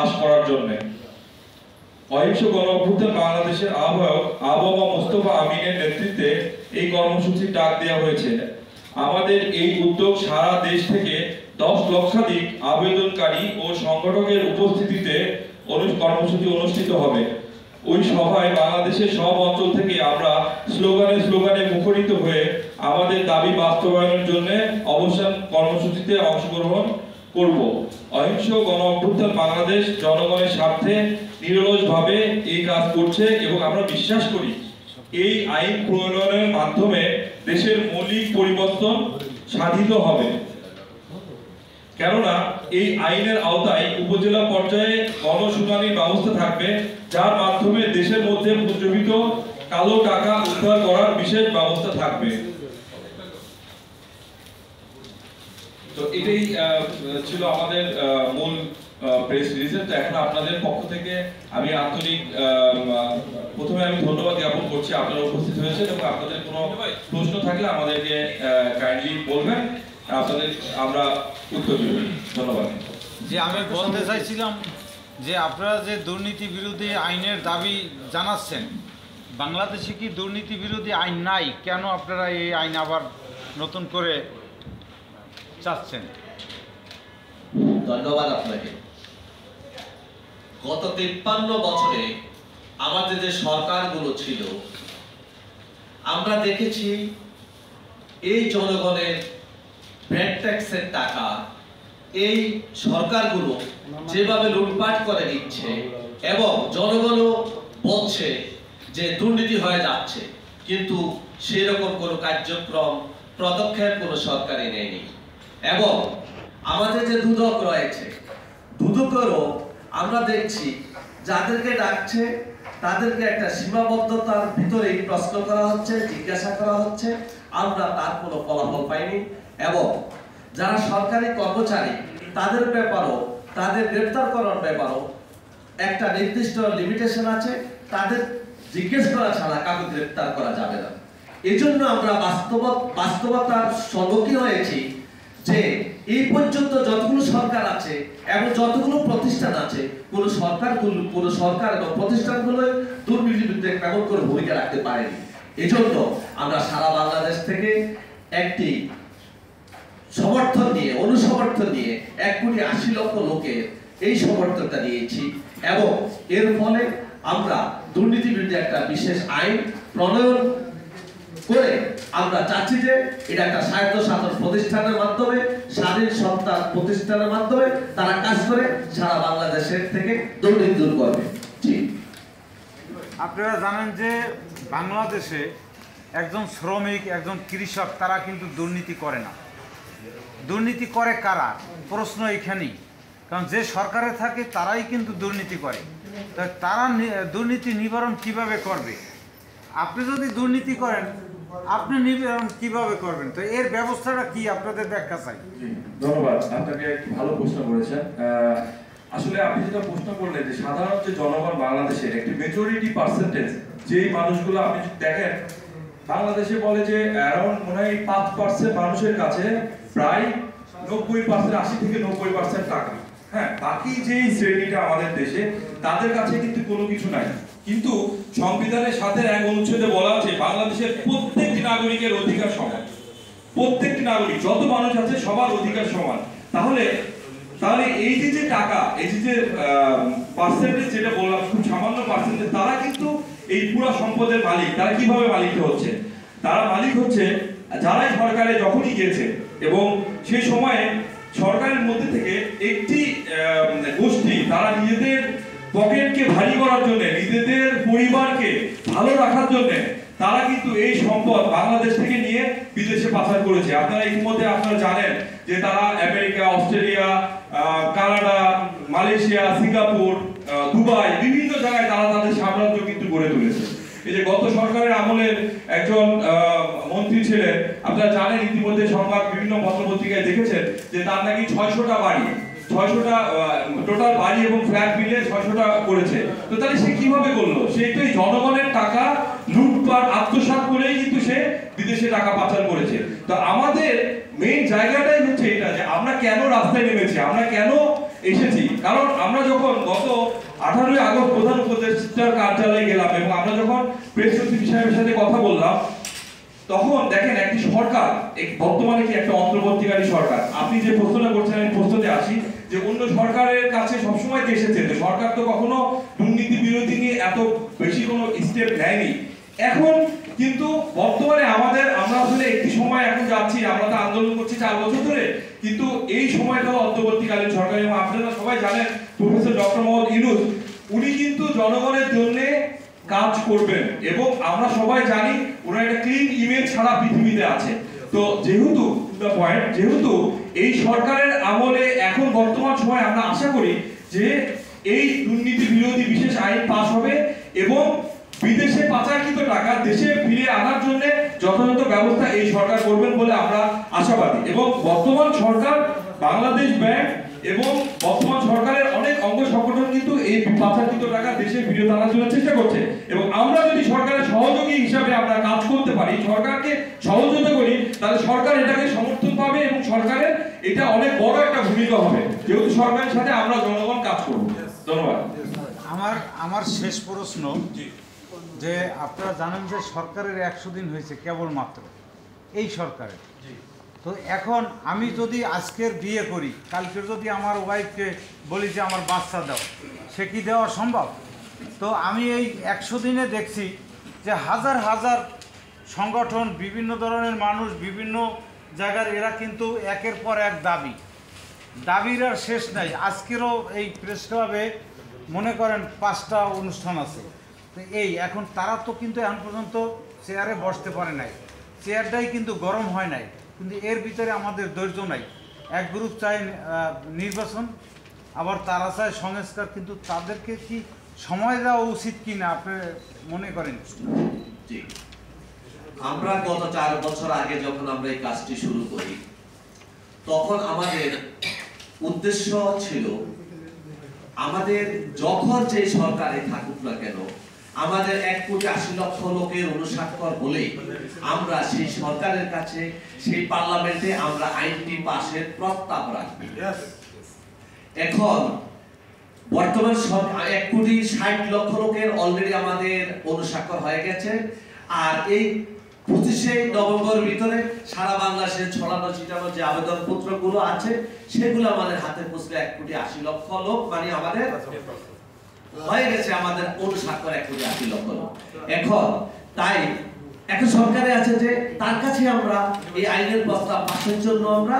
পাশ করার জন্য। অহিংস গণ অভ্যুত্থান বাংলাদেশের আহ্বায়ক আবহাওয়া মোস্তফা আমিনের নেতৃত্বে এই কর্মসূচির ডাক দেওয়া হয়েছে। আমাদের এই উদ্যোগ সারা দেশ থেকে 10 লক্ষাধিক আবেদনকারী ও সংগঠকের উপস্থিতিতে কর্মসূচি অনুষ্ঠিত হবে। ওই সভায় বাংলাদেশের সব অঞ্চল থেকে আমরা স্লোগানে মুখরিত হয়ে আমাদের দাবি বাস্তবায়নের জন্য অবস্থান কর্মসূচিতে অংশগ্রহণ করব। অহিংস গণ অভ্যুত্থান বাংলাদেশ জনগণের স্বার্থে নিরলসভাবে এই কাজ করছে এবং আমরা বিশ্বাস করি এই আইন প্রণয়নের মাধ্যমে দেশের মৌলিক পরিবর্তন সাধিত হবে। কেননা এই আইনের আওতায় উপজেলা পর্যায়ে গণশুনানির ব্যবস্থা থাকবে, যার মাধ্যমে দেশের মধ্যে প্রচলিত কালো টাকা উদ্ধার করার বিশেষ ব্যবস্থা থাকবে। তো এটাই ছিল আমাদের মূল প্রেস রিলিজে। তো এখন আপনাদের পক্ষ থেকে আমি আন্তরিক প্রথমে আমি ধন্যবাদ জ্ঞাপন করছি আপনারা উপস্থিত হয়েছেন, এবং আপনাদের কোনো প্রশ্ন থাকলে আমাদেরকে কাইন্ডলি বলবেন, আপনাদের আমরা উত্তর দেব। ধন্যবাদ। যে আমি বলতে চাইছিলাম যে আপনারা যে দুর্নীতি বিরোধী আইনের দাবি জানাচ্ছেন, বাংলাদেশে কি দুর্নীতি বিরোধী আইন নাই? কেন আপনারা এই আইন আবার নতুন করে চাচ্ছেন? ধন্যবাদ আপনাকে। গত 53 বছরে আমাদের যে সরকারগুলো ছিল, আমরা দেখেছি এই জনগণের ভ্যাট ট্যাক্সের টাকা এই সরকারগুলো যেভাবে লুটপাট করে নিচ্ছে, এবং জনগণও বলছে যে দুর্নীতি হয়ে যাচ্ছে, কিন্তু সেরকম কোনো কার্যক্রম পদক্ষেপ কোনো সরকারই নেয়নি। এবং আমাদের যে দুদক রয়েছে, দুদকেরও আমরা দেখছি যাদেরকে ডাকছে তাদেরকে একটা সীমাবদ্ধতার ভিতরেই প্রশ্ন করা হচ্ছে, জিজ্ঞাসা করা হচ্ছে, আমরা তার কোনো ফলাফল পাইনি। এবং যারা সরকারি কর্মচারী তাদের ব্যাপারও, তাদের গ্রেফতার করার ব্যাপারও একটা নির্দিষ্ট লিমিটেশন আছে, তাদের জিজ্ঞেস করা ছাড়া কাউকে গ্রেফতার করা যাবে না। এজন্য আমরা বাস্তবতার সম্মুখীন হয়েছি যে এই পর্যন্ত যতগুলো সরকার আছে এবং যতগুলো প্রতিষ্ঠান আছে, কোন সরকার এবং প্রতিষ্ঠানগুলো দুর্নীতির বিরুদ্ধে তেমন করে ভূমিকা রাখতে পারেনি। এজন্য আমরা সারা বাংলাদেশ থেকে একটি সমর্থন নিয়ে, অনুসমর্থন নিয়ে 1,80,00,000 লোকের এই সমর্থনটা নিয়েছি, এবং এর ফলে আমরা দুর্নীতি বিরুদ্ধে একটা বিশেষ আইন প্রণয়ন করে আমরা চাচ্ছি যে এটা একটা স্বায়ত্তশাসন প্রতিষ্ঠানের মাধ্যমে, স্বাধীন সত্তা প্রতিষ্ঠানের মাধ্যমে তারা কাজ করে সারা বাংলাদেশের থেকে দুর্নীতি দূর করবে। জি, আপনারা জানেন যে বাংলাদেশে একজন শ্রমিক, একজন কৃষক তারা কিন্তু দুর্নীতি করে না। দুর্নীতি করে কারা? প্রশ্ন এখানেই। কারণ যে সরকারে থাকে তারাই কিন্তু দুর্নীতি করে। তো তারা দুর্নীতি নিবারণ কিভাবে করবে? আপনি যদি দুর্নীতি করেন, আপনি নিবারণ কিভাবে করবেন? তো এর ব্যবস্থাটা কি, আপনাদের ব্যাখ্যা চাই। ধন্যবাদ, আপনাকে ভালো প্রশ্ন করেছেন। আসলে আপনি যেটা প্রশ্ন করলেন যে সাধারণ যে জনগণ বাংলাদেশের একটি মেজরিটি পার্সেন্টেজ, যেই মানুষগুলো আপনি দেখেন বাংলাদেশে বলে যে অ্যারাউন্ড মনে হয় 5% মানুষের কাছে প্রায় 90%, 80 থেকে 90% টাকা। হ্যাঁ, বাকি যেই শ্রেণীটা আমাদের দেশে তাদের কাছে কিন্তু কোনো কিছু নাই। কিন্তু সংবিধানের সাথে এক অনুচ্ছেদে বলা আছে বাংলাদেশের প্রত্যেকটি নাগরিকের অধিকার সমান। প্রত্যেকটি নাগরিক, যত মানুষ আছে সবার অধিকার সমান। তাহলে এই যে টাকা, এই যে পার্সেন্টেজ যেটা বললাম, খুব সামান্য পার্সেন্টেজ, তারা কিন্তু এই পুরো সম্পদের মালিক। তারা কিভাবে মালিক হচ্ছে? তারা মালিক হচ্ছে যারাই সরকারে যখনই গিয়েছে, এবং সেই সময়ে সরকারের মধ্যে থেকে একটি গোষ্ঠী তারা নিজেদের পকেটকে ভারী করার জন্য, নিজেদের পরিবারকে ভালো রাখার জন্য তারা কিন্তু এই সম্পদ বাংলাদেশ থেকে নিয়ে বিদেশে পাচার করেছে। আপনারা ইতিমধ্যে আপনারা জানেন যে তারা America, Australia, Canada, Malaysia, Singapore, Dubai, বিভিন্ন জায়গায় তারা তাদের সাম্রাজ্য কিন্তু গড়ে তুলেছে। এই যে গত সরকারের আমলের একজন মন্ত্রী ছিলেন, আপনারা জানেন, ইতিমধ্যে সংবাদ বিভিন্ন পত্রপত্রিকায় দেখেছেন যে তার নাকি 600টা বাড়ি, 600টা টোটাল বাড়ি এবং ফ্ল্যাট মিলে 600টা করেছে। তো তাহলে সে কিভাবে করলো? সে তো জনগণের টাকা লুটপাট আত্মসাৎ করেই কিন্তু সে বিদেশে টাকা পাচার করেছে। তো আমাদের মেইন জায়গাটাই হচ্ছে এটা যে আমরা কেন রাস্তায় নেমেছি, আমরা কেন এসেছি, কারণ আমরা যখন গত 18ই আগস্ট প্রধান উপদেষ্টার কার্যালয়ে গেলাম এবং আমরা যখন প্রেস সচিব সাহেবের সাথে কথা বললাম, তখন দেখেন একটি সরকার, বর্তমানে কি একটা অন্তর্বর্তীকালী সরকার, আপনি যে প্রশ্নটা করছেন আমি প্রশ্নতে আসি যে অন্য সরকারের কাছে সবসময় এসেছে যে সরকার তো কখনো দুর্নীতি বিরোধী নিয়ে এত বেশি কোনো স্টেপ নেয়নি। এখন কিন্তু বর্তমানে আমরা আসলে একটি সময় এখন যাচ্ছি, আমরা তো আন্দোলন করছি 4 বছর ধরে, কিন্তু এই সময়টা অন্তর্বর্তীকালীন সরকার এবং আপনারা সবাই জানেন প্রফেসর ডক্টর মোহাম্মদ ইউনূস উনি কিন্তু জনগণের জন্য কাজ করবেন এবং আমরা সবাই জানি ওনার একটা ক্লিন ইমেজ সারা পৃথিবীতে আছে। তো যেহেতু এই সরকারের আমলে এখন বর্তমান সময় আমরা আশা করি যে এই দুর্নীতি বিরোধী বিশেষ আইন পাস হবে এবং বিদেশে পাচারকৃত টাকা দেশে ফিরে আনার জন্য যথাযথ ব্যবস্থা এই সরকার করবেন বলে আমরা আশাবাদী। এবং বর্তমান সরকার, বাংলাদেশ ব্যাংক এবং বর্তমান সরকারের অনেক অঙ্গ সংগঠন কিন্তু এই পাচারকৃত টাকা দেশে ফিরিয়ে আনার জন্য চেষ্টা করছে এবং আমরা যদি সরকারের সহযোগী হিসাবে আমরা কাজ করতে পারি, সরকারকে সহযোগিতা করি, তাহলে সরকার এটাকে সমর্থন পাবে এবং সরকারের এটা অনেক বড় একটা ভূমিকা হবে, যেহেতু সরকারের সাথে আমরা জনগণ কাজ করব। ধন্যবাদ। আমার শেষ প্রশ্ন, যে আপনারা জানেন যে সরকারের 100 দিন হয়েছে কেবলমাত্র এই সরকারের। তো এখন আমি যদি আজকের বিয়ে করি, কালকে যদি আমার ওয়াইফকে বলি যে আমার বাচ্চা দাও, সে কি দেওয়া সম্ভব? তো আমি এই 100 দিনে দেখছি যে হাজার হাজার সংগঠন, বিভিন্ন ধরনের মানুষ, বিভিন্ন জায়গার এরা কিন্তু একের পর এক দাবির আর শেষ নাই। আজকেরও এই প্রেস ক্লাবে মনে করেন 5টা অনুষ্ঠান আছে। তো এখন তারা তো কিন্তু এখন পর্যন্ত চেয়ারে বসতে পারে নাই, চেয়ারটাই কিন্তু গরম হয় নাই, কিন্তু এর ভিতরে আমাদের ধৈর্য নাই। এক গ্রুপ চায় নির্বাচন, আবার তারা চায় সংস্কার, কিন্তু তাদেরকে কি সময় দেওয়া উচিত কি না আপনি মনে করেন? আমরা গত 4 বছর আগে যখন আমরা এই কাজটি শুরু করি, তখন আমাদের উদ্দেশ্য ছিল আমাদের যখন যে সরকারে থাকুক না কেন, আমাদের 1,80,00,000 লোকের অনুস্বাক্ষর হলেই আমরা সেই সরকারের কাছে, সেই পার্লামেন্টে আমরা আইনটি পাশের প্রস্তাব রাখি। এখন বর্তমান 1,60,00,000 লোকের অলরেডি আমাদের অনুস্বাক্ষর হয়ে গেছে, আর এই 25শে নভেম্বর ভিতরে সারা বাংলাদেশে ছড়ানো ছিটানো যে আবেদন পত্রগুলো আছে সেগুলো আমাদের হাতে পৌঁছলে 1,80,00,000 লোক, মানে আমাদের হয়ে গেছে আমাদের অনুস্বাক্ষর 1,80,00,000 লোক। এখন সরকারে আছে যে তার কাছে আমরা এই আইনের প্রস্তাব পাশের জন্য আমরা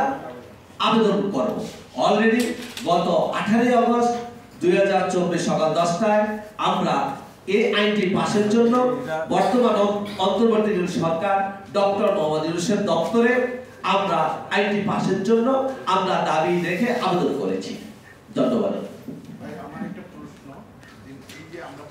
আবেদন করব। অলরেডি গত 18 আগস্ট 2024 সকাল 10টায় আমরা এই আইনটি পাশের জন্য বর্তমান অন্তর্বর্তীকালীন সরকার ডক্টর মোহাম্মদ ইউনূসের দপ্তরে আমরা আইনটি পাশের জন্য আমরা দাবি রেখে আবেদন করেছি। ধন্যবাদ। আমার একটা প্রশ্ন, এই যে আমরা